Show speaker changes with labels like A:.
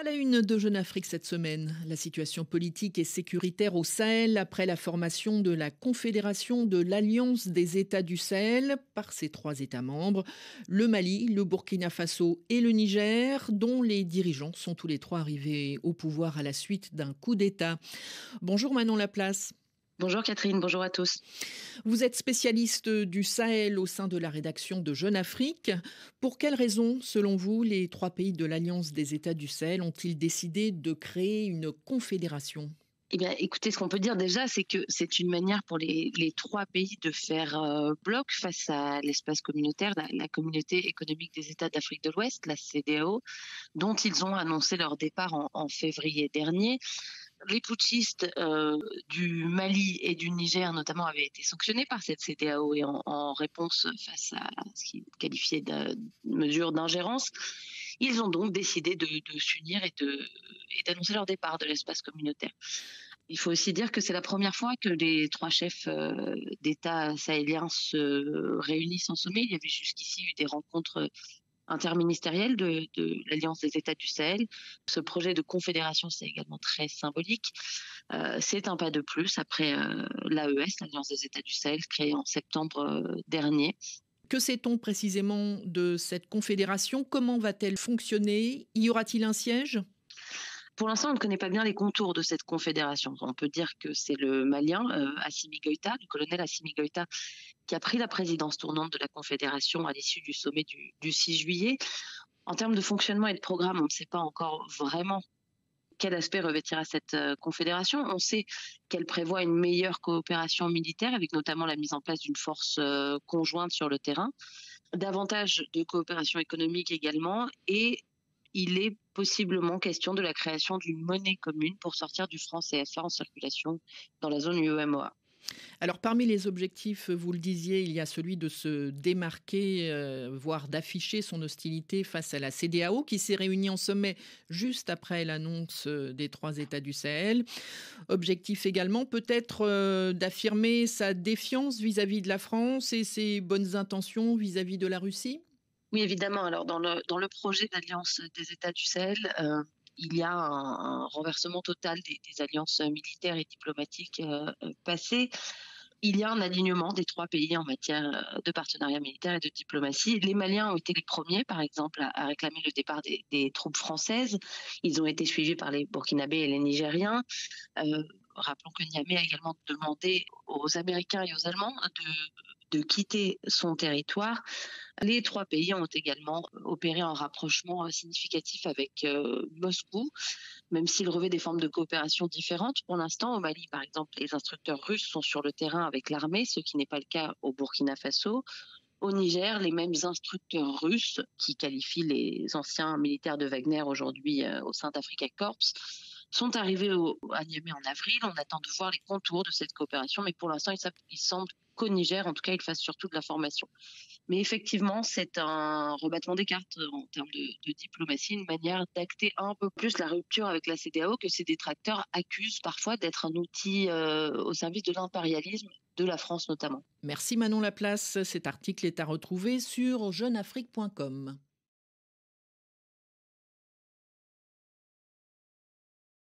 A: À la une de Jeune Afrique cette semaine, la situation politique et sécuritaire au Sahel après la formation de la Confédération de l'Alliance des États du Sahel par ses 3 États membres, le Mali, le Burkina Faso et le Niger, dont les dirigeants sont tous les 3 arrivés au pouvoir à la suite d'un coup d'État. Bonjour Manon Laplace.
B: Bonjour Catherine, bonjour à tous.
A: Vous êtes spécialiste du Sahel au sein de la rédaction de Jeune Afrique. Pour quelles raisons, selon vous, les 3 pays de l'Alliance des États du Sahel ont-ils décidé de créer une confédération ?
B: Eh bien, écoutez, ce qu'on peut dire déjà, c'est que c'est une manière pour les 3 pays de faire bloc face à l'espace communautaire, la Communauté économique des États d'Afrique de l'Ouest, la CEDEAO, dont ils ont annoncé leur départ en février dernier. Les putschistes du Mali et du Niger notamment avaient été sanctionnés par cette CEDEAO et en réponse face à ce qu'ils qualifiaient de mesure d'ingérence, ils ont donc décidé de s'unir et d'annoncer leur départ de l'espace communautaire. Il faut aussi dire que c'est la première fois que les 3 chefs d'État sahéliens se réunissent en sommet. Il y avait jusqu'ici eu des rencontres interministérielle de l'Alliance des États du Sahel. Ce projet de confédération, c'est également très symbolique. C'est un pas de plus après l'AES, l'Alliance des États du Sahel, créée en septembre dernier.
A: Que sait-on précisément de cette confédération ? Comment va-t-elle fonctionner ? Y aura-t-il un siège ?
B: Pour l'instant, on ne connaît pas bien les contours de cette confédération. On peut dire que c'est le Malien Assimi Goïta, le colonel Assimi Goïta, qui a pris la présidence tournante de la confédération à l'issue du sommet du 6 juillet. En termes de fonctionnement et de programme, on ne sait pas encore vraiment quel aspect revêtira cette confédération. On sait qu'elle prévoit une meilleure coopération militaire, avec notamment la mise en place d'une force conjointe sur le terrain, davantage de coopération économique également, et il est possiblement question de la création d'une monnaie commune pour sortir du franc CFA en circulation dans la zone UEMOA.
A: Alors, parmi les objectifs, vous le disiez, il y a celui de se démarquer, voire d'afficher son hostilité face à la CEDEAO, qui s'est réunie en sommet juste après l'annonce des 3 États du Sahel. Objectif également, peut-être d'affirmer sa défiance vis-à-vis de la France et ses bonnes intentions vis-à-vis de la Russie ?
B: Oui, évidemment. Alors, dans le projet d'Alliance des États du Sahel, il y a un renversement total des alliances militaires et diplomatiques passées. Il y a un alignement des 3 pays en matière de partenariat militaire et de diplomatie. Les Maliens ont été les premiers, par exemple, à réclamer le départ des troupes françaises. Ils ont été suivis par les Burkinabés et les Nigériens. Rappelons que Niamey a également demandé aux Américains et aux Allemands de quitter son territoire. Les 3 pays ont également opéré un rapprochement significatif avec Moscou, même s'ils revêtent des formes de coopération différentes. Pour l'instant, au Mali, par exemple, les instructeurs russes sont sur le terrain avec l'armée, ce qui n'est pas le cas au Burkina Faso. Au Niger, les mêmes instructeurs russes, qui qualifient les anciens militaires de Wagner aujourd'hui au sein d'Africa Corps, sont arrivés à Niamey en avril. On attend de voir les contours de cette coopération, mais pour l'instant, il semble qu'au Niger, en tout cas, ils fassent surtout de la formation. Mais effectivement, c'est un rebattement des cartes en termes de diplomatie, une manière d'acter un peu plus la rupture avec la CEDEAO que ses détracteurs accusent parfois d'être un outil au service de l'impérialisme de la France notamment.
A: Merci Manon Laplace. Cet article est à retrouver sur jeuneafrique.com.